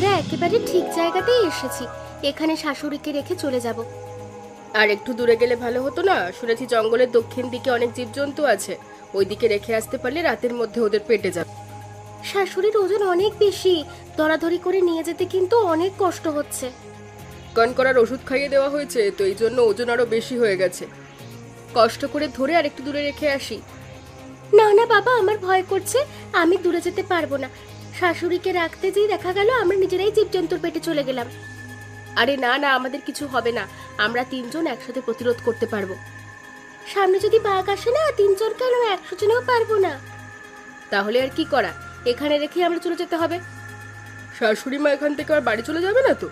আমরা একেবারে ঠিক জায়গাতেই এসেছি। এখানে শাশুড়িকে রেখে চলে যাব। আর একটু দূরে গেলে ভালো হতো না? শুনেছি জঙ্গলের দক্ষিণ দিকে অনেক জীবজন্তু আছে, ওইদিকে রেখে আসতে পারলে রাতের মধ্যে ওদের পেটে যাবে। শাশুড়ির ওজন অনেক বেশি, দরাদরি করে নিয়ে যেতে কিন্তু অনেক কষ্ট হচ্ছে। কন করার ওষুধ খাইয়ে দেওয়া হয়েছে তো, এই জন্য ওজন আরো বেশি হয়ে গেছে। কষ্ট করে ধরে আর একটু দূরে রেখে আসি। না না বাবা, আমার ভয় করছে, আমি দূরে যেতে পারবো না। শাশুড়িকে রাখতে যেই দেখা গেল আমরা নিজেরাই জীবজন্তুর পেটে চলে গেলাম। আরে না না, আমাদের কিছু হবে না, আমরা তিনজন একসাথে প্রতিরোধ করতে পারবো। সামনে যদি বাঘ আসে না, তিনজন কেন 100 জনেও পারবো না। তাহলে আর কি করা, এখানে রেখে আমরা চলে যেতে হবে। শাশুড়ি মা এখান থেকে আর বাড়ি চলে যাবে না তো?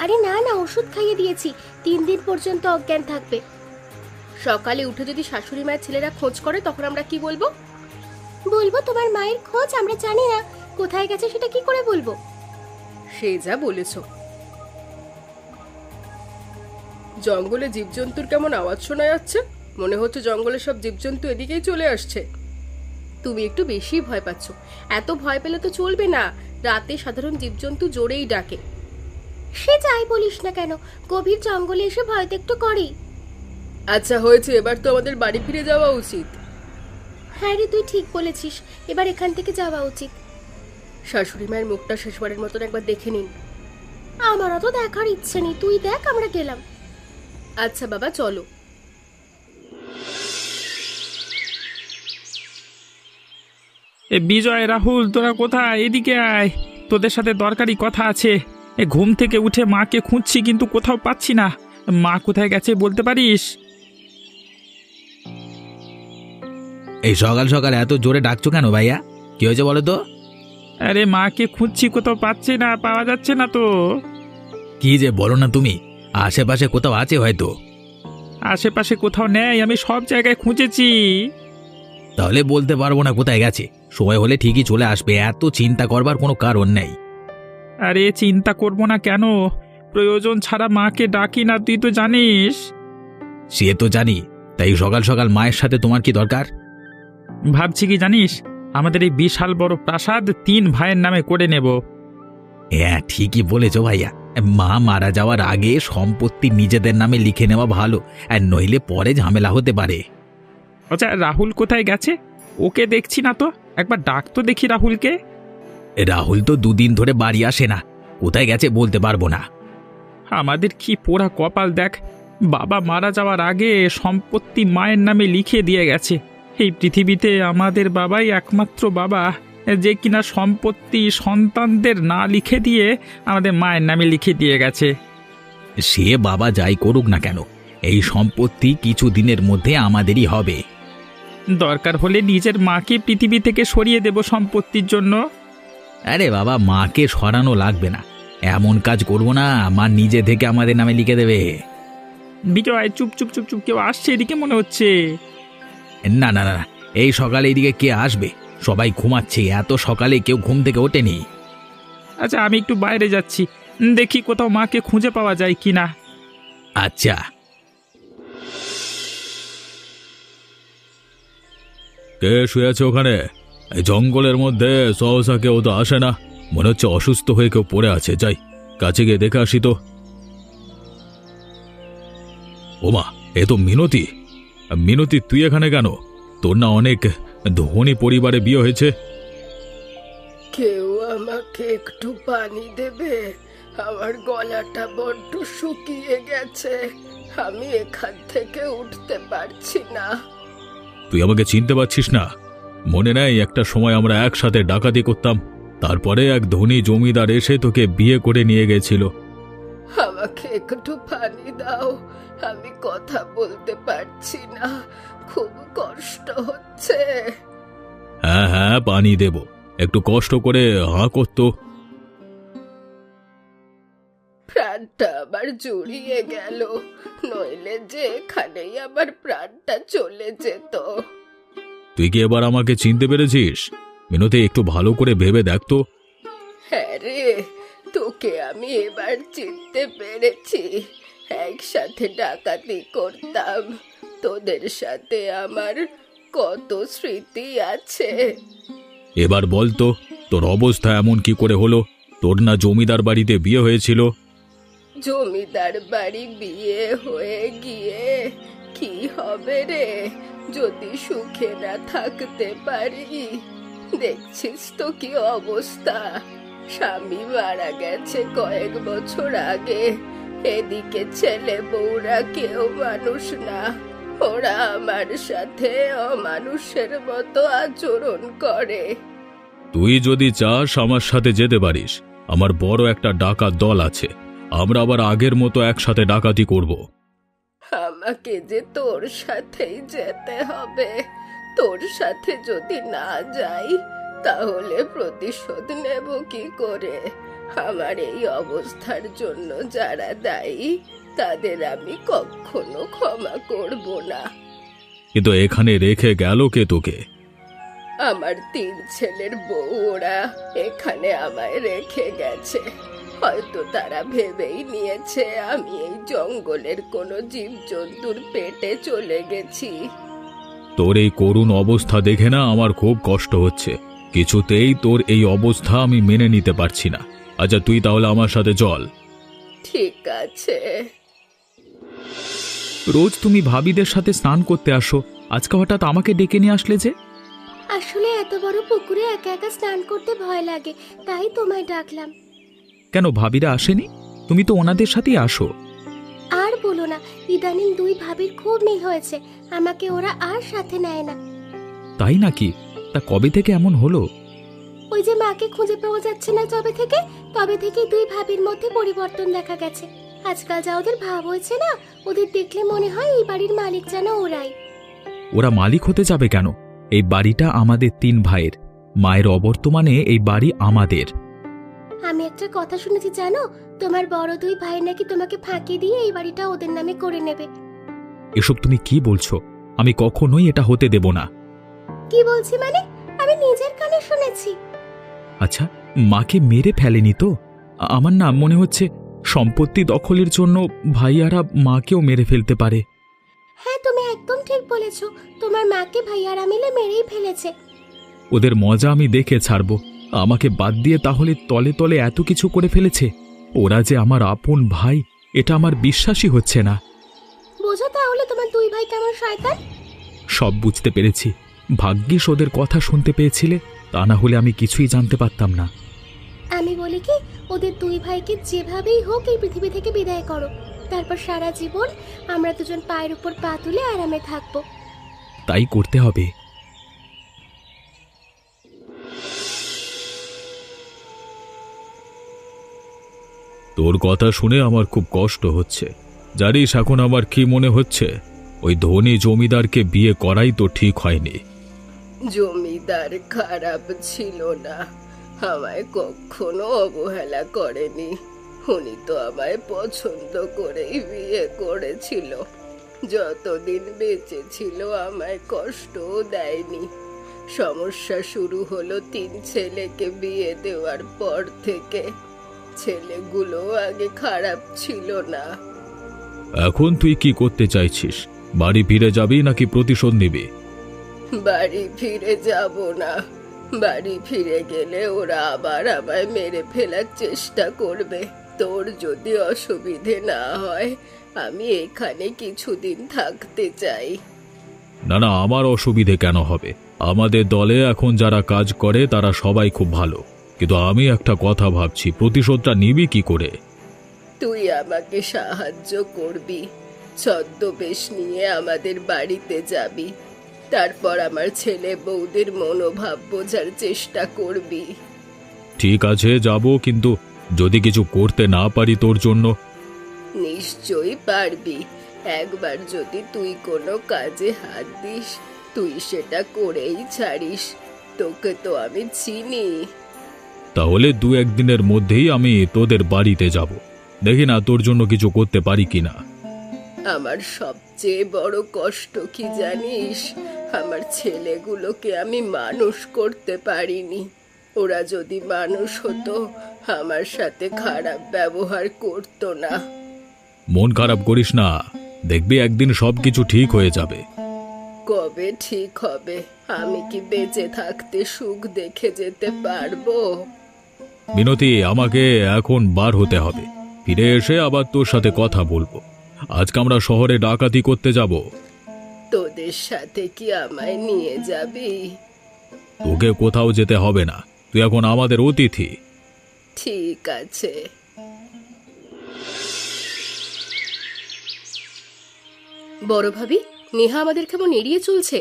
আরে না না, ওষুধ খাইয়ে দিয়েছি, 3 দিন পর্যন্ত অজ্ঞান থাকবে। সকালে উঠে যদি শাশুড়ি মায়ের ছেলেরা খোঁজ করে তখন আমরা কি বলবো? বলবো তোমার মায়ের খোঁজ আমরা জানি না, কোথায় গেছে সেটা কি করে বলবো? সে যা বলেছ। জঙ্গলে জীবজন্তুর কেমন আওয়াজ শোনা যাচ্ছে, মনে হচ্ছে জঙ্গলের সব জীবজন্তু এদিকেই চলে আসছে। তুমি একটু বেশি ভয় পাচ্ছ। এত ভয় পেলে তো চলবে না, রাতে সাধারণ জীবজন্তু জোরেই ডাকে। সে যাই বলিস না কেন, গভীর জঙ্গলে এসে ভয় তো একটু করেই। আচ্ছা হয়েছে, এবার তো আমাদের বাড়ি ফিরে যাওয়া উচিত। হ্যাঁ রে, তুই ঠিক বলেছিস, এবার এখান থেকে যাওয়া উচিত। শাশুড়ি মায়ের মুখটা শেষবারের মতন একবার দেখে নিন। আমারও তো দেখার ইচ্ছে নেই, তুই দেখ, আমরা গেলাম। আচ্ছা বাবা চলো। বিজয়, রাহুল, তোরা কোথায়? এদিকে আয়, তোদের সাথে দরকারি কথা আছে। ঘুম থেকে উঠে মাকে খুঁজছি কিন্তু কোথাও পাচ্ছি না। মা কোথায় গেছে বলতে পারিস? এই সকাল সকাল এত জোরে ডাকছো কেন ভাইয়া? কি হয়েছে বলো তো? আরে মাকে খুঁজছি, কোথাও পাচ্ছি না, পাওয়া যাচ্ছে না তো। কি যে বলো না তুমি, আশেপাশে কোথাও আছে হয়তো। আশেপাশে কোথাও নেই, আমি সব জায়গায় খুঁজেছি। তাহলে বলতে পারবো না কোথায় গেছে, সময় হলে ঠিকই চলে আসবে, এত চিন্তা করবার কোনো কারণ নেই। আরে চিন্তা করবো না কেন, প্রয়োজন ছাড়া মাকে ডাকি না, তুই তো জানিস। সে তো জানি, তাই সকাল সকাল মায়ের সাথে তোমার কি দরকার? ভাবছি কি জানিস, আমাদের এই বিশাল বড় প্রাসাদ 3 ভাইয়ের নামে করে নেব। হ্যাঁ ঠিকই বলেছ ভাইয়া, মা মারা যাওয়ার আগে সম্পত্তি নিজেদের নামে লিখে নেওয়া ভালো, আর নইলে পরে ঝামেলা হতে পারে। আচ্ছা রাহুল কোথায় গেছে? ওকে দেখছি না তো, একবার ডাক তো দেখি রাহুলকে। রাহুল তো 2 দিন ধরে বাড়ি আসে না, কোথায় গেছে বলতে পারবো না। আমাদের কি পোড়া কপাল দেখ, বাবা মারা যাওয়ার আগে সম্পত্তি মায়ের নামে লিখে দিয়ে গেছে। এই পৃথিবীতে আমাদের বাবাই একমাত্র বাবা যে কিনা সম্পত্তি সন্তানদের না লিখে দিয়ে আমাদের মায়ের নামে লিখে দিয়ে গেছে। সে বাবা যাই করুক না কেন, এই সম্পত্তি কিছু দিনের মধ্যে আমাদেরই হবে। দরকার হলে নিজের মাকে পৃথিবী থেকে সরিয়ে দেব সম্পত্তির জন্য। আরে বাবা, মাকে সরানো লাগবে না, এমন কাজ করবো না, মা নিজে থেকে আমাদের নামে লিখে দেবে। বিজয় চুপ চুপ চুপ চুপ, কেউ আসছে এদিকে মনে হচ্ছে। না না না, এই সকালে এদিকে কে আসবে? সবাই ঘুমাচ্ছে, এত সকালে কেউ ঘুম থেকে ওঠেনি। আচ্ছা আমি একটু বাইরে যাচ্ছি, দেখি কোথাও মাকে খুঁজে পাওয়া যায় কিনা। আচ্ছা। কে শুয়ে আছে ওখানে? এই জঙ্গলের মধ্যে সহসা কেউ তো আসে না, মনে হচ্ছে অসুস্থ হয়ে কেউ পড়ে আছে, যাই কাছে গিয়ে দেখে আসি তো। ওমা, এ তো মিনতি। মিনতি, তুই এখানে কেন? তোর না অনেক ধনী পরিবারে বিয়ে হয়েছে। কেউ আমাকে একটু পানি দেবে? আমার গলাটা বড্ড শুকিয়ে গেছে, আমি এখান থেকে উঠতে পারছি না। তুই আমাকে চিনতে পারছিস না? মনে নেই একটা সময় আমরা একসাথে ডাকাতি করতাম, তারপরে এক ধনী জমিদার এসে তোকে বিয়ে করে নিয়ে গেছিল। আমাকে একটু পানি দাও, আমি কথা বলতে পারছি না, খুব কষ্ট হচ্ছে। হ্যাঁ হ্যাঁ পানি দেব, একটু কষ্ট করে হাঁ করতো। প্রাণটা আবার জুড়িয়ে গেল, নইলে যে এখানেই আমার প্রাণটা চলে যেত। তুই কি এবার আমাকে চিনতে পেরেছিস? মিনতি, একটু ভালো করে ভেবে দেখ তো। হ্যাঁ রে, তোকে আমি এবার চিনতে পেরেছি, একসাথে ডাকাতি করতাম, তোদের সাথে আমার কত স্মৃতি আছে। এবার বল তো, তোর অবস্থা এমন কি করে হলো? তোর না জমিদার বাড়িতে বিয়ে হয়েছিল? জমিদার বাড়ি বিয়ে হয়ে গিয়ে কি হবে রে, যদি সুখে না থাকতে পারি? দেখছিস তো কি অবস্থা, স্বামী মারা গেছে কয়েক বছর আগে, এদিকে ছেলে বউরা কেউ মানুষ না, ওরা আমার সাথে অমানুষের মতো আচরণ করে। তুই যদি চাস আমার সাথে যেতে পারিস, আমার বড় একটা ডাকাত দল আছে, আমরা আবার আগের মতো একসাথে ডাকাতি করব। আমাকে যে তোর সাথেই যেতে হবে, তোর সাথে যদি না যাই তাহলে প্রতিশোধ নেব কি করে? আমার এই অবস্থার জন্য যারা দায়ী তাদের আমি কখনো ক্ষমা করব না। কিন্তু এখানে রেখে গেল কে তোকে? আমার 3 ছেলের বউ ওরা এখানে আমায় রেখে গেছে। হয়তো তারা ভেবেই নিয়েছে আমি এই জঙ্গলের কোনো জীবজন্তুর পেটে চলে গেছি। তোর এই করুণ অবস্থা দেখে না আমার খুব কষ্ট হচ্ছে, কিছুতেই তোর এই অবস্থা আমি মেনে নিতে পারছি না। আচ্ছা তুই তাহলে আমার সাথে চল। ঠিক আছে। রোজ তুমি ভাবিদের সাথে স্নান করতে আসো, আজকে হঠাৎ আমাকে ডেকে নিয়ে আসলে যে? আসলে এত বড় পুকুরে একা একা স্নান করতে ভয় লাগে, তাই তোমায় ডাকলাম। কেন ভাবিরা আসেনি? তুমি তো ওনাদের সাথেই আসো। আর বলো না, ইদানিং 2 ভাবির খুব মিল হয়েছে, আমাকে ওরা আর সাথে নেয় না। তাই নাকি? তা কবে থেকে এমন হলো? ওই যে মাকে খুঁজে পাওয়া যাচ্ছে না তবে থেকেই 2 ভাবির মধ্যে পরিবর্তন দেখা গেছে। আজকাল যা ওদের ভাব হয়েছে না, ওদের দেখলে মনে হয় এই বাড়ির মালিক যেন ওরাই। ওরা মালিক হতে যাবে কেন? এই বাড়িটা আমাদের 3 ভাইয়ের, মায়ের অবর্তমানে এই বাড়ি আমাদের। আমি একটা কথা শুনেছি জানো, তোমার বড় 2 ভাই নাকি তোমাকে ফাঁকি দিয়ে এই বাড়িটা ওদের নামে করে নেবে। এসব তুমি কি বলছো? আমি কখনোই এটা হতে দেব না। কি বলছি মানে? আমি নিজের কানে শুনেছি। আচ্ছা, মাকে মেরে ফেলেনি তো? আমার না মনে হচ্ছে সম্পত্তি দখলের জন্য ভাইয়ারা মাকেও মেরে ফেলতে পারে। হ্যাঁ, তুমি একদম ঠিক বলেছো, তোমার মাকে ভাইয়ারা মিলে মেরেই ফেলেছে। ওদের মজা আমি দেখে ছাড়বো। আমাকে বাদ দিয়ে তাহলে তলে তলে এত কিছু করে ফেলেছে। ওরা যে আমার আপন ভাই, এটা আমার বিশ্বাসই হচ্ছে না। বোঝো তাহলে তোমার 2 ভাই কেমন শয়তান। সব বুঝতে পেরেছি। ভাগ্যিস ওদের কথা শুনতে পেয়েছিলে, তা না হলে আমি কিছুই জানতে পারতাম না। আমি বলি কি, ওদের 2 ভাইকে যেভাবেই হোক এই পৃথিবী থেকে বিদায় করো, তারপর সারা জীবন আমরা দুজন পায়ের উপর পা তুলে আরামে থাকবো। তাই করতে হবে। তোর কথা শুনে আমার খুব কষ্ট হচ্ছে। জানিস এখন আমার কি মনে হচ্ছে? ওই ধনী জমিদারকে বিয়ে করাই তো ঠিক হয়নি। জমিদার খারাপ ছিল না, আমায় কখনো অবহেলা করেনি। উনি তো আমায় পছন্দ করেই বিয়ে করেছিল। যতদিন বেঁচে ছিল আমায় কষ্টও দেয়নি। সমস্যা শুরু হলো 3 ছেলেকে বিয়ে দেওয়ার পর থেকে। ছেলেগুলো আগে খারাপ ছিল না। এখন তুই কি করতে চাইছিস? বাড়ি ফিরে যাবি নাকি প্রতিশোধ নিবি? বাড়ি ফিরে যাব না। বাড়ি ফিরে গেলে ওরা আবার আমায় মেরে ফেলার চেষ্টা করবে। তোর যদি অসুবিধে না হয় আমি এখানে কিছুদিন থাকতে চাই। না না, আমার অসুবিধে কেন হবে? আমাদের দলে এখন যারা কাজ করে তারা সবাই খুব ভালো, কিন্তু আমি একটা কথা ভাবছি, প্রতিশোধটা নিবি কি করে? তুই আমাকে সাহায্য করবি, ছদ্মবেশ নিয়ে আমাদের বাড়িতে যাবি, তারপর আমার ছেলে বউদের মনোভাব বোঝার চেষ্টা করবি। ঠিক আছে যাব, কিন্তু যদি কিছু করতে না পারি তোর জন্য? নিশ্চয়ই পারবি। একবার যদি তুই কোনো কাজে হাত দিস তুই সেটা করেই ছাড়িস। তোকে তো আমি চিনি। তাহলে 2-1 দিনের মধ্যেই আমি তোদের বাড়িতে যাব, দেখি না তোর জন্য কিছু করতে পারি কিনা। আমার সবচেয়ে বড় কষ্ট কি জানিস? আমার ছেলেগুলোকে আমি মানুষ করতে পারিনি। ওরা যদি মানুষ হতো আমার সাথে খারাপ ব্যবহার করতো না। মন খারাপ করিস না, দেখবি একদিন সবকিছু ঠিক হয়ে যাবে। কবে ঠিক হবে? আমি কি বেঁচে থাকতে সুখ দেখে যেতে পারবো? মিনতি, আমাকে এখন বার হতে হবে। ফিরে এসে আবার তোর সাথে কথা বলবো। আজকে আমরা শহরে ডাকাতি করতে যাব। তোদের সাথে কি আমায় নিয়ে যাবি? তোকে কোথাও যেতে হবে না, তুই এখন আমাদের অতিথি। ঠিক আছে। বড় ভাবি, নেহা আমাদের কেমন এড়িয়ে চলছে।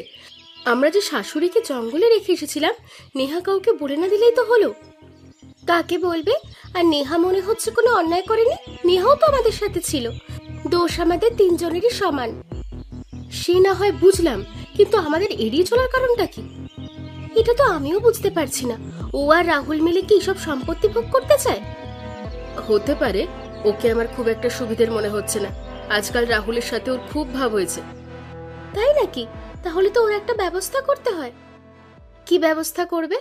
আমরা যে শাশুড়িকে জঙ্গলে রেখে এসেছিলাম, নেহা কাউকে বলে না দিলেই তো হলো। কাকে বলবে? আর নেহা মনে হচ্ছে কোনো অন্যায় করেনি। নেহাও তো আমাদের সাথে ছিল। দোষ আমাদের তিনজনেরই সমান। সে না হয় বুঝলাম, কিন্তু আমাদের এড়িয়ে চলার কারণটা কি? এটা তো আমিও বুঝতে পারছি না। ও আর রাহুল মিলে কি সব সম্পত্তি ভোগ করতে চায়? হতে পারে। ওকে আমার খুব একটা সুবিধের মনে হচ্ছে না। আজকাল রাহুলের সাথে ওর খুব ভাব হয়েছে। তাই নাকি? তাহলে তো ওর একটা ব্যবস্থা করতে হয়। কি ব্যবস্থা করবে?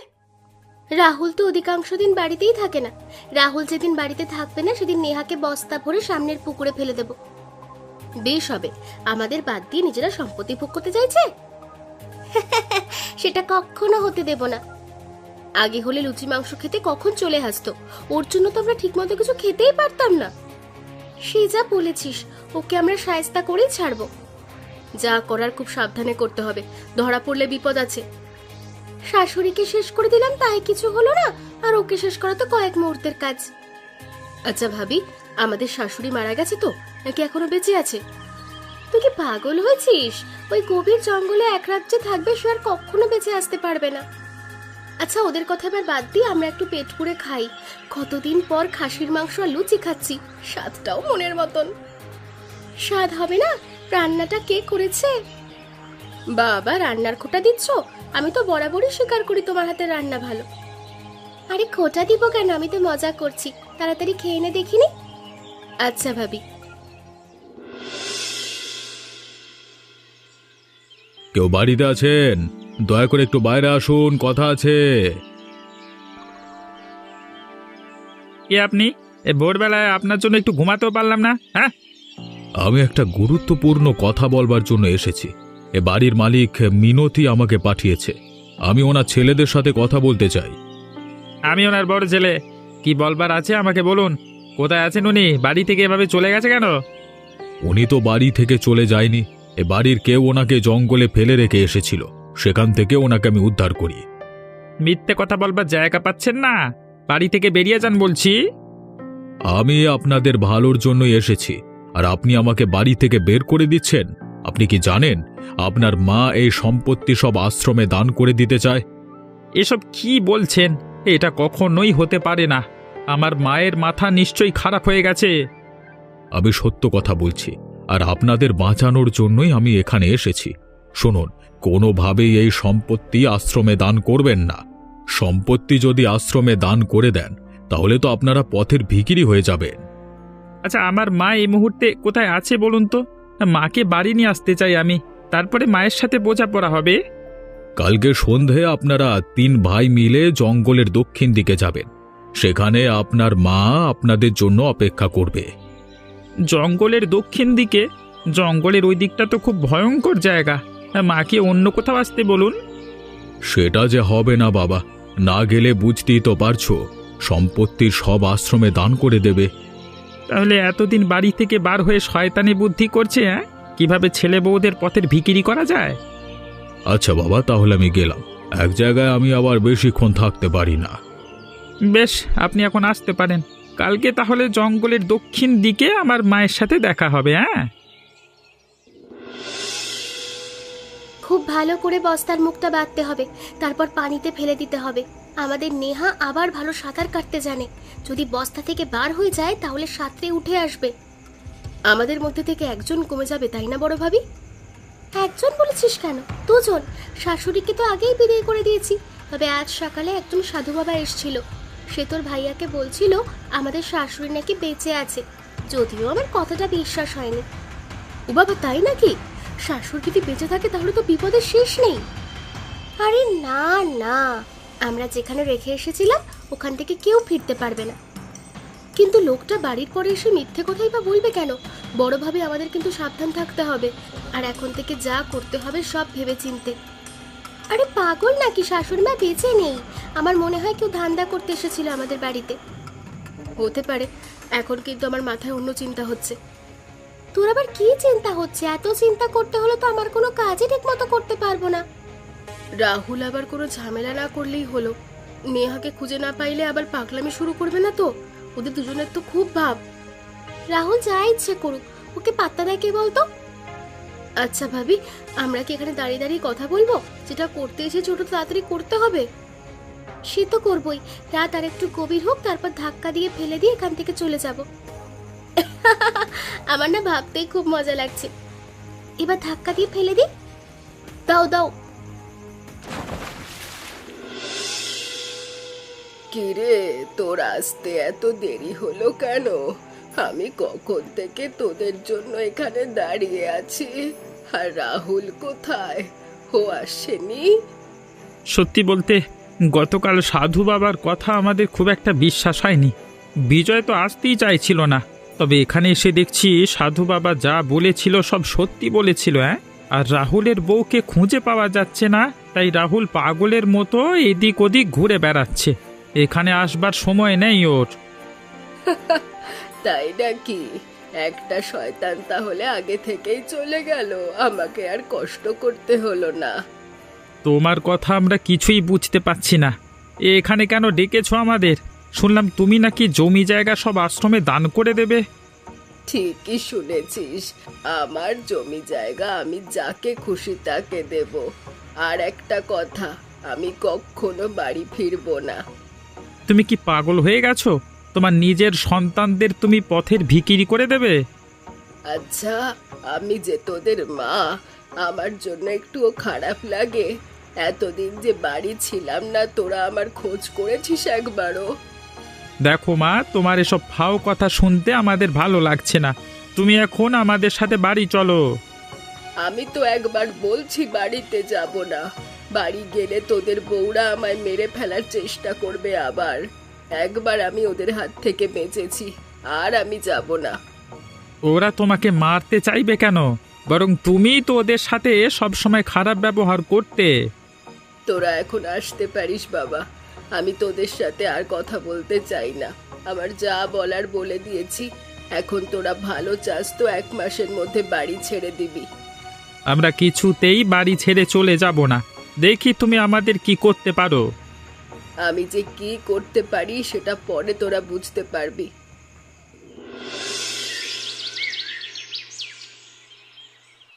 রাহুল তো অধিকাংশ দিন বাড়িতেই থাকে না। রাহুল যেদিন বাড়িতে থাকবে না সেদিন নেহাকে বস্তা ভরে সামনের পুকুরে ফেলে দেব। বেশ হবে। আমাদের বাদ দিয়ে নিজেরা সম্পত্তি ভোগ করতে চাইছে? সেটা কখনো হতে দেব না। আগে হলে লুচি মাংস খেতে কখন চলে আসতো। ওর জন্য তো আমরা ঠিকমতো কিছু খেতেই পারতাম না। সে যা বলেছিস, ওকে আমরা শায়েস্তা করেই ছাড়বো। যা করার খুব সাবধানে করতে হবে, ধরা পড়লে বিপদ আছে। শাশুড়িকে শেষ করে দিলাম তাই কিছু হলো না, আর ওকে শেষ করা তো কয়েক মুহূর্তের কাজ। আচ্ছা ভাবি, আমাদের শাশুড়ি মারা গেছে তো, নাকি এখনো বেঁচে আছে? তুই কি পাগল হয়েছিস? ওই গভীর জঙ্গলে এক রাত যে থাকবে সে আর কখনো বেঁচে আসতে পারবে না। আচ্ছা, ওদের কথা এবার বাদ দিয়ে আমরা একটু পেট পুড়ে খাই। কতদিন পর খাসির মাংস আর লুচি খাচ্ছি, স্বাদটাও মনের মতন। স্বাদ হবে না? রান্নাটা কে করেছে? বাবা, রান্নার খোঁটা দিচ্ছ? আমি তো বরাবরই স্বীকার করি তোমার হাতে রান্না ভালো। আরে খোঁটা দিব কেন, আমি তো মজা করছি। তাড়াতাড়ি খেয়ে নে দেখিনি। আচ্ছা ভাবি। কেউ বাড়িতে আছেন? দয়া করে একটু বাইরে আসুন, কথা আছে। কে আপনি? এ ভোরবেলায় আপনার জন্য একটু ঘুমাতেও পারলাম না। হ্যাঁ, আমি একটা গুরুত্বপূর্ণ কথা বলবার জন্য এসেছি। এ বাড়ির মালিক মিনতি আমাকে পাঠিয়েছে। আমি ওনার ছেলেদের সাথে কথা বলতে চাই। আমি ওনার বড় ছেলে। কি বলবার আছে আমাকে বলুন। কোথায় আছেন উনি? বাড়ি থেকে এভাবে চলে গেছে কেন? উনি তো বাড়ি থেকে চলে যায়নি। এ বাড়ির কেউ ওনাকে জঙ্গলে ফেলে রেখে এসেছিল, সেখান থেকে ওনাকে আমি উদ্ধার করি। মিথ্যে কথা বলবার জায়গা পাচ্ছেন না। বাড়ি থেকে বেরিয়ে যান বলছি। আমি আপনাদের ভালোর জন্যই এসেছি, আর আপনি আমাকে বাড়ি থেকে বের করে দিচ্ছেন। আপনি কি জানেন আপনার মা এই সম্পত্তি সব আশ্রমে দান করে দিতে চায়? এসব কি বলছেন? এটা কখনোই হতে পারে না। আমার মায়ের মাথা নিশ্চয়ই খারাপ হয়ে গেছে। আমি সত্য কথা বলছি, আর আপনাদের বাঁচানোর জন্যই আমি এখানে এসেছি। শুনুন, কোনোভাবেই এই সম্পত্তি আশ্রমে দান করবেন না। সম্পত্তি যদি আশ্রমে দান করে দেন, তাহলে তো আপনারা পথের ভিখিরি হয়ে যাবেন। আচ্ছা, আমার মা এই মুহূর্তে কোথায় আছে বলুন তো? মাকে বাড়ি নিয়ে আসতে চাই আমি, তারপরে মায়ের সাথে বোঝাপড়া হবে। কালকে সন্ধে আপনারা 3 ভাই মিলে জঙ্গলের দক্ষিণ দিকে যাবেন। সেখানে আপনার মা আপনাদের জন্য অপেক্ষা করবে। জঙ্গলের দক্ষিণ দিকে? জঙ্গলের ওই দিকটা তো খুব ভয়ঙ্কর জায়গা। মাকে অন্য কোথাও আসতে বলুন। সেটা যে হবে না বাবা, না গেলে বুঝতেই তো পারছো, সম্পত্তির সব আশ্রমে দান করে দেবে। তাহলে এতদিন বাড়ি থেকে বার হয়ে শয়তানি বুদ্ধি করছে? হ্যাঁ, কিভাবে ছেলে বউদের পথের ভিখিরি করা যায়? আচ্ছা বাবা, তাহলে আমি গেলাম। এক জায়গায় আমি আবার বেশিক্ষণ থাকতে পারি না। বেশ, আপনি এখন আসতে পারেন। কালকে তাহলে জঙ্গলের দক্ষিণ দিকে আমার মায়ের সাথে দেখা হবে। হ্যাঁ, খুব ভালো করে বস্তার মুখটা বাঁধতে হবে, তারপর পানিতে ফেলে দিতে হবে। আমাদের নেহা আবার ভালো সাঁতার কাটতে জানে। যদি বস্তা থেকে বার হয়ে যায় তাহলে সাঁতরে উঠে আসবে। আমাদের মধ্যে থেকে একজন কমে যাবে, তাই না বড় ভাবি? একজন বলেছিস কেন? 2 জন। শাশুড়িকে তো আগেই বিদায় করে দিয়েছি। তবে আজ সকালে একজন সাধু বাবা এসেছিল। সে তোর ভাইয়াকে বলছিল আমাদের শাশুড়ি নাকি বেঁচে আছে, যদিও আমার কথাটা বিশ্বাস হয়নি। ও বাবা, তাই নাকি? শাশুড়ি যদি বেঁচে থাকে তাহলে তো বিপদের শেষ নেই। আরে না না, আমরা যেখানে রেখে এসেছিলাম ওখান থেকে কেউ ফিরতে পারবে না। কিন্তু লোকটা বাড়ির পরে এসে মিথ্যে কথাই বা বলবে কেন? বড় ভাবে আমাদের কিন্তু সাবধান থাকতে হবে, আর এখন থেকে যা করতে হবে সব ভেবে চিনতে। আরে পাগল নাকি? শাশুড়ি মা বেঁচে নেই। আমার মনে হয় কেউ ধান্দা করতে এসেছিল আমাদের বাড়িতে। হতে পারে, এখন কিন্তু আমার মাথায় অন্য চিন্তা হচ্ছে। তোর আবার কি চিন্তা হচ্ছে? এত চিন্তা করতে হলে তো আমার কোনো কাজই ঠিক মতো করতে পারবো না। রাহুল আবার কোনো ঝামেলা না করলেই হলো। নেহাকে খুঁজে না পাইলে আবার পাগলামি শুরু করবে না তো? ওদের দুজনের তো খুব ভাব। রাহুল যা ইচ্ছে করুক, ওকে পাত্তা দেয় কে বলতো? আচ্ছা ভাবি, আমরা কি এখানে দাঁড়িয়ে দাঁড়িয়ে কথা বলবো? যেটা করতে এসেছি ওটা তো তাড়াতাড়ি করতে হবে। সে তো করবই, রাত আর একটু গভীর হোক, তারপর ধাক্কা দিয়ে ফেলে দিয়ে এখান থেকে চলে যাব। আমার না ভাবতেই খুব মজা লাগছে। এবার ধাক্কা দিয়ে ফেলে দিই। দাও দাও। কিরে, তোর আসতে এত দেরি হলো কেন? আমি কখন থেকে তোদের জন্য এখানে দাঁড়িয়ে আছি। আর রাহুল কোথায়? ও আসেনি? সত্যি বলতে গতকাল সাধু বাবার কথা আমাদের খুব একটা বিশ্বাস হয়নি। বিজয় তো আসতেই চাইছিল না, তবে এখানে এসে দেখছি সাধু বাবা যা বলেছিল সব সত্যি বলেছিল। আর রাহুলের বউকে খুঁজে পাওয়া যাচ্ছে না, তাই রাহুল পাগলের মতো এদিক ওদিক ঘুরে বেড়াচ্ছে। এখানে আসবার সময় নেই ওর। তাই নাকি? একটা শয়তান তাহলে আগে থেকেই চলে গেল, আমাকে আর কষ্ট করতে হলো না। তোমার কথা আমরা কিছুই বুঝতে পারছি না। এখানে কেন ডেকেছো আমাদের? শুনলাম তুমি নাকি জমি জায়গা সব আশ্রমে দান করে দেবে। ঠিকই শুনেছিস, আমার জমি জায়গা আমি যাকে খুশি তাকে দেব। আর একটা কথা, আমি কখনো বাড়ি ফিরবো না। তুমি কি পাগল হয়ে গেছো? তোমার নিজের সন্তানদের তুমি পথের ভিখিরি করে দেবে? আচ্ছা, আমি যে তোদের মা, আমার জন্য একটুও খারাপ লাগে? এতদিন যে বাড়ি ছিলাম না, তোরা আমার খোঁজ করেছিস একবারও? দেখো মা, তোমার এসব ফাও কথা শুনতে আমাদের ভালো লাগছে না। তুমি এখন আমাদের সাথে বাড়ি চলো। আমি তো একবার বলছি বাড়িতে যাব না। বাড়ি গেলে তোদের বউরা আমায় মেরে ফেলার চেষ্টা করবে আবার। একবার আমি ওদের হাত থেকে বেঁচেছি, আর আমি যাব না। ওরা তোমাকে মারতে চাইবে কেন? বরং তুমিই তো ওদের সাথে সবসময় খারাপ ব্যবহার করতে। তোরা এখন আসতে পারিস বাবা, আমি তোদের সাথে আর কথা বলতে চাই না। আমার যা বলার বলে দিয়েছি। এখন তোরা ভালো চাস তো 1 মাসের মধ্যে বাড়ি ছেড়ে দিবি। আমরা কিছুতেই বাড়ি ছেড়ে চলে যাব না। দেখি তুমি আমাদের কি করতে পারো। আমি যে কি করতে পারি সেটা পরে তোরা বুঝতে পারবি।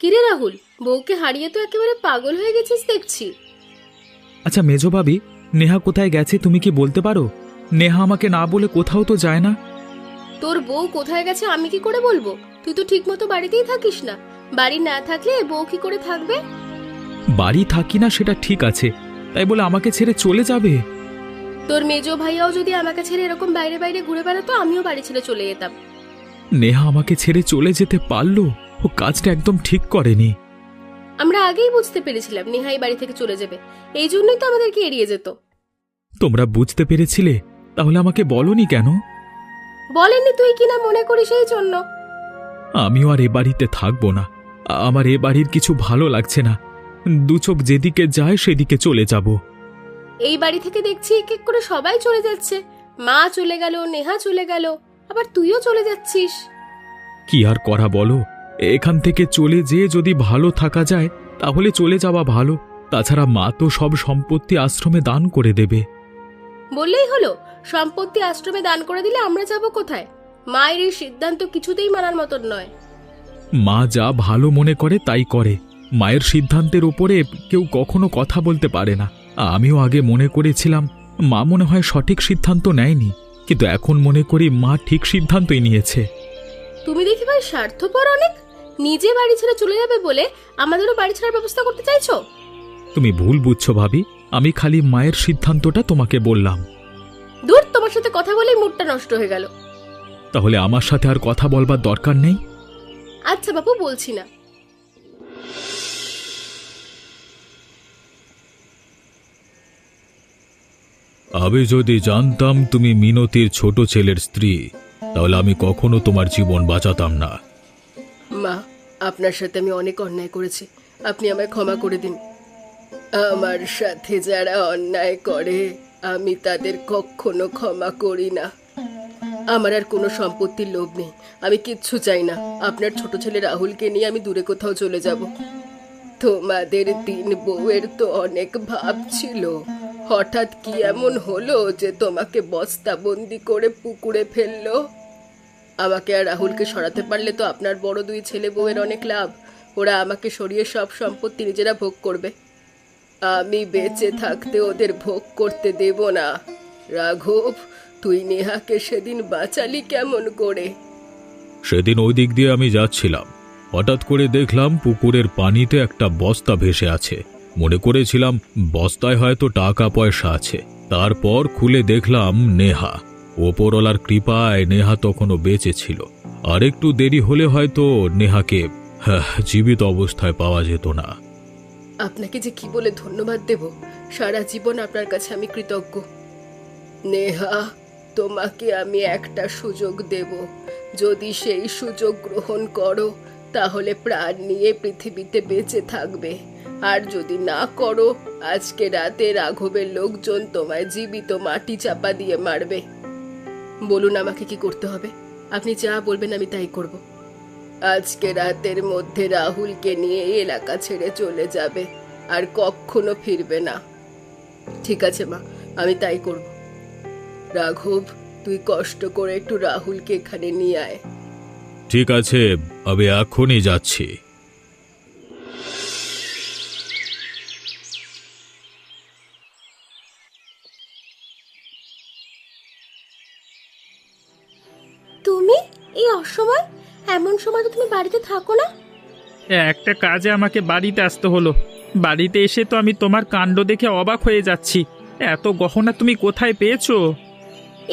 কিরে রাহুল, বউকে হারিয়ে তো একেবারে পাগল হয়ে গেছিস দেখছি। আচ্ছা মেজো ভাবি, নেহা কোথায় গেছে তুমি কি বলতে পারো? নেহা আমাকে না বলে কোথাও তো যায় না। তোর বউ কোথায় গেছে আমি কি করে বলবো? তুই তো ঠিক মতো বাড়িতেই থাকিস না। বাড়ি না থাকলে বউ কি করে থাকবে? বাড়ি থাকি না সেটা ঠিক আছে, তাই বলে আমাকে ছেড়ে চলে যাবে? তোর মেজো ভাইয়াও যদি আমাকে ছেড়ে এরকম বাইরে বাইরে ঘুরে বেড়াতো, আমিও বাড়ি ছেড়ে চলে যেতাম। নেহা আমাকে ছেড়ে চলে যেতে পারলো? ও কাজটা একদম ঠিক করেনি। আমরা আগেই বুঝতে পেরেছিলাম নেহাই বাড়ি থেকে চলে যাবে, এই জন্যই তো আমাদেরকে এড়িয়ে যেত। তোমরা বুঝতে পেরেছিলে? তাহলে আমাকে বলনি কেন? বলেনি তুই কিনা মনে করিস এই জন্য। আমিও আর এ বাড়িতে থাকবো না। আমার এ বাড়ির কিছু ভালো লাগছে না। দু চোখ যেদিকে যায় সেদিকে চলে যাব। এই বাড়ি থেকে দেখছি এক এক করে সবাই চলে যাচ্ছে। মা চলে গেল, নেহা চলে গেল, আবার তুইও চলে যাচ্ছিস। কি আর করা বলো? এখান থেকে চলে যেয়ে যদি ভালো থাকা যায় তাহলে চলে যাওয়া ভালো। তাছাড়া মা তো সব সম্পত্তি আশ্রমে দান করে দেবে। বললেই হলো, সম্পত্তি আশ্রমে দান করে দিলে আমরা যাব কোথায়? মায়ের এই সিদ্ধান্ত কিছুতেই মানার মতন নয়। মা যা ভালো মনে করে তাই করে। মায়ের সিদ্ধান্তের উপরে কেউ কখনো কথা বলতে পারে না। আমিও আগে মনে করেছিলাম মা মনে হয় সঠিক সিদ্ধান্ত নেয়নি, কিন্তু এখন মনে করি মা ঠিক সিদ্ধান্তই নিয়েছে। তুমি দেখি ভাই স্বার্থপর অনেক। নিজে বাড়ি ছেড়ে চলে যাবে বলে আমাদেরও বাড়ি ছাড়ার ব্যবস্থা করতে চাইছো? তুমি ভুল বুঝছো ভাবি, আমি খালি মায়ের সিদ্ধান্তটা তোমাকে বললাম। দূর, তোমার সাথে কথা বলেই মুডটা নষ্ট হয়ে গেল। তাহলে আমার সাথে আর কথা বলবার দরকার নেই? আচ্ছা বাবু, বলছি না। আমি যদি জানতাম তুমি মিনতির ছোট ছেলের স্ত্রী, তাহলে আমি কখনো তোমার জীবন বাঁচাতাম না। মা, আপনার সাথে আমি অনেক অন্যায় করেছি, আপনি আমায় ক্ষমা করে দিন। আমার সাথে যারা অন্যায় করে আমি তাদের কখনো ক্ষমা করি না। আমার আর কোনো সম্পত্তির লোভ নেই, আমি কিচ্ছু চাই না। আপনার ছোট ছেলে রাহুলকে নিয়ে আমি দূরে কোথাও চলে যাব। তোমাদের 3 বউয়ের তো অনেক ভাব ছিল, হঠাৎ কি এমন হলো যে তোমাকে বস্তাবন্দি করে পুকুরে ফেললো? আমাকে আর রাহুলকে সরাতে পারলে তো আপনার বড় 2 ছেলে বউয়ের অনেক লাভ। ওরা আমাকে সরিয়ে সব সম্পত্তি নিজেরা ভোগ করবে। আমি বেঁচে থাকতে ওদের ভোগ করতে দেব না। রাঘব, তুই নেহাকে সেদিন বাঁচালি কেমন করে? সেদিন ওই দিক দিয়ে আমি যাচ্ছিলাম, হঠাৎ করে দেখলাম পুকুরের পানিতে একটা বস্তা ভেসে আছে। মনে করেছিলাম বস্তায় হয়তো টাকা পয়সা আছে। তারপর খুলে দেখলাম নেহা। ওপরওয়ালার কৃপায় নেহা তখনও বেঁচে ছিল। আর একটু দেরি হলে হয়তো নেহাকে জীবিত অবস্থায় পাওয়া যেত না। আপনাকে যে কি বলে ধন্যবাদ দেব, সারা জীবন আপনার কাছে আমি কৃতজ্ঞ। নেহা, তোমাকে আমি একটা সুযোগ দেব। যদি সেই সুযোগ গ্রহণ করো তাহলে প্রাণ নিয়ে পৃথিবীতে বেঁচে থাকবে। আর যদি না করো, আজকে রাতে রাঘবের লোকজন তোমায় জীবিত মাটি চাপা দিয়ে মারবে। বলুন আমাকে কি করতে হবে? আপনি যা বলবেন আমি তাই করব। আজকে রাতের মধ্যে রাহুলকে নিয়ে এই এলাকা ছেড়ে চলে যাবে, আর কখনো ফিরবে না। ঠিক আছে মা, আমি তাই করব। রাঘব, তুই কষ্ট করে একটু রাহুলকে এখানে নিয়ে আয়। ঠিক আছে, আমি এখনই যাচ্ছি। তুমি এই অসময়, এমন সময় তো তুমি বাড়িতে থাকো না। একটা কাজে আমাকে বাড়িতে আসতে হলো। বাড়িতে এসে তো আমি তোমার কাণ্ড দেখে অবাক হয়ে যাচ্ছি। এত গহনা তুমি কোথায় পেয়েছো?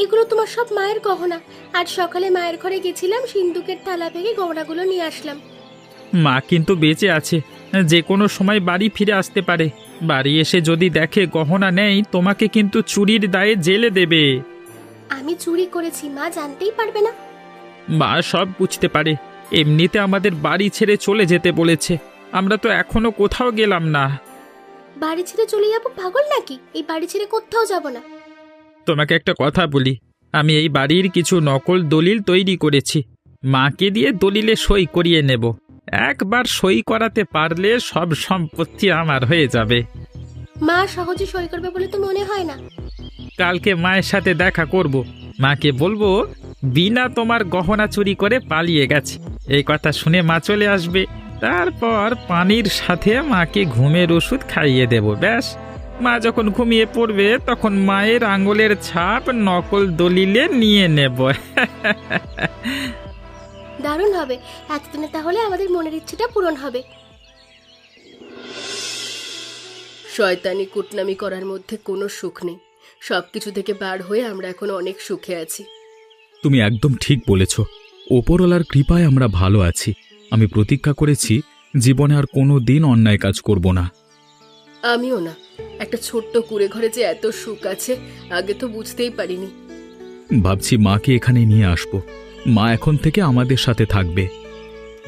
এগুলো তোমার সব মায়ের গহনা। আজ সকালে মায়ের ঘরে গেছিলাম, সিন্দুকের থালা থেকে গহনাগুলো নিয়ে আসলাম। মা কিন্তু বেঁচে আছে, যে কোনো সময় বাড়ি ফিরে আসতে পারে। বাড়ি এসে যদি দেখে গহনা নেই, তোমাকে কিন্তু চুরির দায়ে জেলে দেবে। আমি চুরি করেছি, মা জানতেই পারবে না। মা সব বুঝতে পারে। এমনিতে আমাদের বাড়ি ছেড়ে চলে যেতে বলেছে, আমরা তো এখনো কোথাও গেলাম না। বাড়ি ছেড়ে চলে যাবো? পাগল নাকি? এই বাড়ি ছেড়ে কোথাও যাব না। তোমাকে একটা কথা বলি, আমি এই বাড়ির কিছু নকল দলিল তৈরি করেছি। মাকে দিয়ে দলিলে সই করিয়ে নেব। একবার সই করাতে পারলে সব সম্পত্তি আমার হয়ে যাবে। মা সহজে সই করবে বলে তো মনে হয় না। কালকে মায়ের সাথে দেখা করব। মাকে বলবো বিনা তোমার গহনা চুরি করে পালিয়ে গেছে। এই কথা শুনে মা চলে আসবে। তারপর পানির সাথে মাকে ঘুমের ওষুধ খাইয়ে দেব। ব্যাস, মা যখন ঘুমিয়ে পড়বে তখন মায়ের আঙুলের ছাপ নকল দলিলে নিয়ে নেব। দারুণ হবে। এতদিনে তাহলে আমাদের মনের ইচ্ছেটা পূরণ হবে। শয়তানি কুটনামি করার মধ্যে কোনো সুখ নেই। সবকিছু থেকে বার হয়ে আমরা এখন অনেক সুখে আছি। তুমি একদম ঠিক বলেছ। ওপরওয়ালার কৃপায় আমরা ভালো আছি। আমি প্রতিজ্ঞা করেছি জীবনে আর কোনো দিন অন্যায় কাজ করব না। আমিও না। একটা ছোট্ট কুঁড়ে ঘরে যে এত সুখ আছে, আগে তো বুঝতেই পারিনি। ভাবছি মাকে এখানে নিয়ে আসব। মা এখন থেকে আমাদের সাথে থাকবে।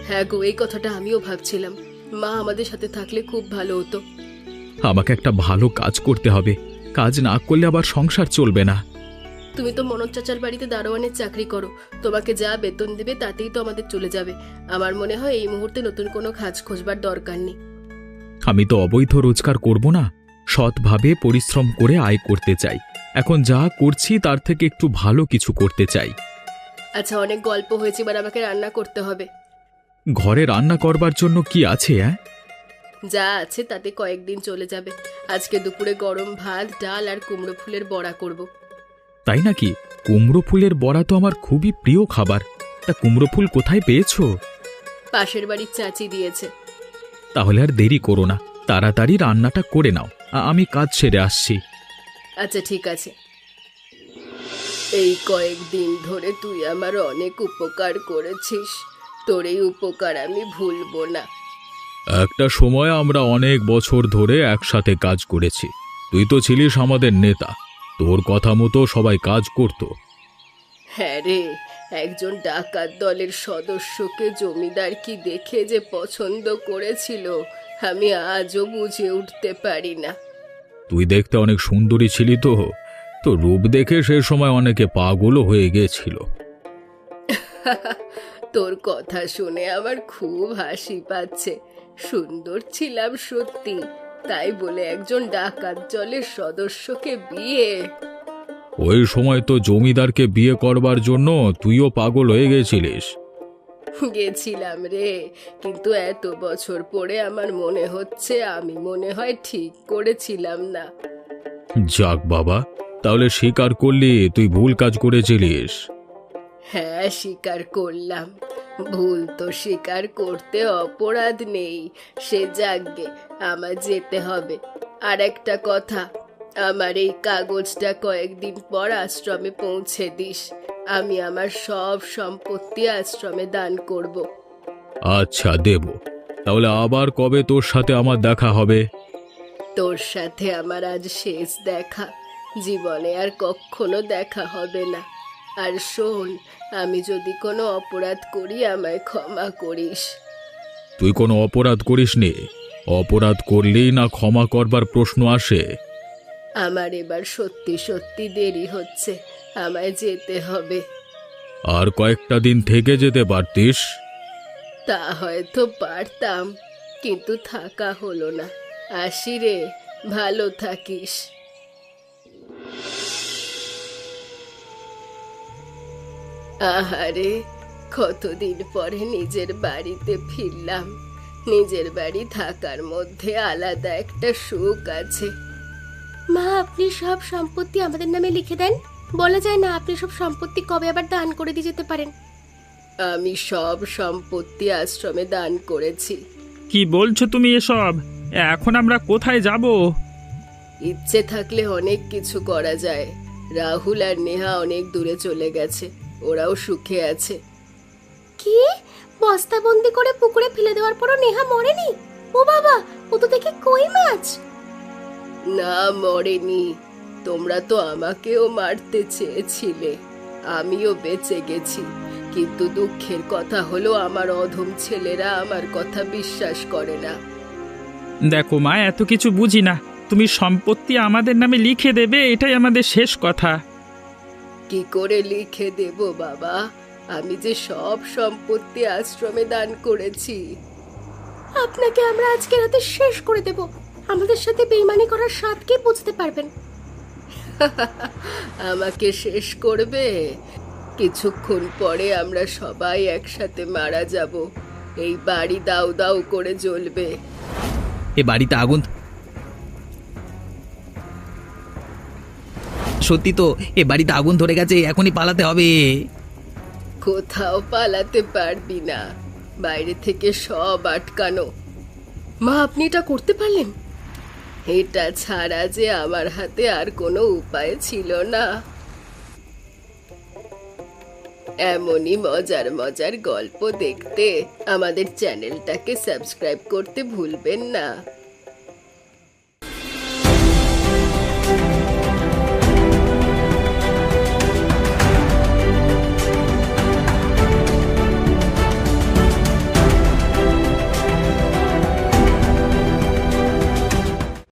হ্যাঁ গো, এই কথাটা আমিও ভাবছিলাম। মা আমাদের সাথে থাকলে খুব ভালো হতো। আমাকে একটা ভালো কাজ করতে হবে। কাজ না করলে আবার সংসার চলবে না। তুমি তো মনোজ চাচার বাড়িতে দারোয়ানের চাকরি করো, তোমাকে যা বেতন দেবে তাতেই তো আমাদের চলে যাবে। আমার মনে হয় এই মুহূর্তে নতুন কোনো কাজ খোঁজবার দরকার নেই। আমি তো অবৈধ রোজগার করব না, সৎভাবে পরিশ্রম করে আয় করতে চাই। এখন যা করছি তার থেকে একটু ভালো কিছু করতে চাই। আচ্ছা, অনেক গল্প হয়েছে, এবার আমাকে রান্না করতে হবে। ঘরে রান্না করবার জন্য কি আছে? যা আছে তাতে কয়েকদিন চলে যাবে। আজকে দুপুরে গরম ভাত, ডাল আর কুমড়ো ফুলের বড়া করব। তাই নাকি? কুমড়ো ফুলের বড়া তো আমার খুবই প্রিয় খাবার। তা কুমড়ো ফুল কোথায় পেয়েছো? পাশের বাড়ির চাচি দিয়েছে। তাহলে আর দেরি করো না, তাড়াতাড়ি রান্নাটা করে নাও। আমি কাজ সেরে আসছি। আচ্ছা ঠিক আছে। এই কয়েকদিন ধরে তুই আমার অনেক উপকার করেছিস, তোর এই উপকার আমি ভুলবো না। একটা সময় আমরা অনেক বছর ধরে একসাথে কাজ করেছি। তুই তো ছিলিস আমাদের নেতা, তোর কথা মতো সবাই কাজ করত। হ্যাঁ রে, একজন ডাকাত দলের সদস্যকে জমিদার কি দেখে যে পছন্দ করেছিল, আমি আজও বুঝে উঠতে পারি না। তুই দেখতে অনেক সুন্দরী ছিলি তো, তো রূপ দেখে সে সময় অনেকে পাগলও হয়ে গিয়েছিল। তোর কথা শুনে আমার খুব হাসি পাচ্ছে। সুন্দর ছিলাম সত্যি, তাই বলে একজন ডাকাত দলের সদস্যকে বিয়ে? ওই সময় তো জমিদারকে বিয়ে করবার জন্য তুইও পাগল হয়ে গেছিলিস। গেছিলাম রে, কিন্তু এত বছর পরে আমার মনে হচ্ছে আমি মনে হয় ঠিক করেছিলাম না। যাক বাবা, তাহলে স্বীকার করলি তুই ভুল কাজ করেছিলিস। হ্যাঁ, স্বীকার করলাম। ভুল তো স্বীকার করতে অপরাধ নেই। সে যাকগে, আমার যেতে হবে। আর একটা কথা, আমার এই কাগজটা কয়েকদিন পর আশ্রমে পৌঁছে দিস। আমি আমার সব সম্পত্তি আশ্রমে দান করব। আচ্ছা, দেব। তাহলে আবার কবে তোর সাথে আমার দেখা হবে? তোর সাথে আমার আজ শেষ দেখা, জীবনে আর কখনো দেখা হবে না। আর শোন, আমি যদি কোনো অপরাধ করি আমায় ক্ষমা করিস। তুই কোনো অপরাধ করিসনি। অপরাধ করলেই না ক্ষমা করবার প্রশ্ন আসে? আমার এবার সত্যি সত্যি দেরি হচ্ছে, আমায় যেতে হবে। আর কয়েকটা দিন থেকে যেতে পারতিস। তা হয়তো পারতাম, কিন্তু থাকা হলো না। আসি রে, ভালো থাকিস। আহারে, কতদিন পরে নিজের বাড়িতে ফিরলাম। নিজের বাড়ি থাকার মধ্যে আলাদা একটা সুখ আছে। মা, আপনি সব সম্পত্তি আমাদের নামে লিখে দেন। বলা যায় না আপনি সব সম্পত্তি কবে আবার দান করে দিয়ে যেতে পারেন। আমি সব সম্পত্তি আশ্রমে দান করেছি। কি বলছো তুমি এসব? এখন আমরা কোথায় যাব? ইচ্ছে থাকলে অনেক কিছু করা যায়। রাহুল আর নেহা অনেক দূরে চলে গেছে, ওরাও সুখে আছে। কি? বস্তাবন্দি করে পুকুরে ফেলে দেওয়ার পরও নেহা মরেনি? ও বাবা, ও তো দেখি কই মাছ। না, মরেনি। তোমরা তো আমাকেও মারতে চেয়েছিলে, আমিও বেঁচে গেছি। কিন্তু দুঃখের কথা হলো আমার অধম ছেলেরা আমার কথা বিশ্বাস করে না। দেখো মা, এত কিছু বুঝি না। তুমি সম্পত্তি আমাদের নামে লিখে দেবে, এটাই আমাদের শেষ কথা। কি করে লিখে দেব বাবা? আমি যে সব সম্পত্তি আশ্রমে দান করেছি। আপনাকে আমরা আজকে রাতে শেষ করে দেব। আমাদের সাথে বেইমানি করার স্বাদ কে বুঝতে পারবেন? আমাকে শেষ করবে? কিছুক্ষণ পরে আমরা সবাই একসাথে মারা যাব। এই বাড়ি দাউ দাউ করে জ্বলবে। এ বাড়িতে আগুন! সত্যি তো, এ বাড়িতে আগুন ধরে গেছে, এখনই পালাতে হবে। কোথাও পালাতে পারবি না, বাইরে থেকে সব আটকানো। মা, আপনি এটা করতে পারলেন? এটা ছাড়া যে আমার হাতে আর কোনো উপায় ছিল না। এমনই মজার মজার গল্প দেখতে আমাদের চ্যানেলটাকে সাবস্ক্রাইব করতে ভুলবেন না।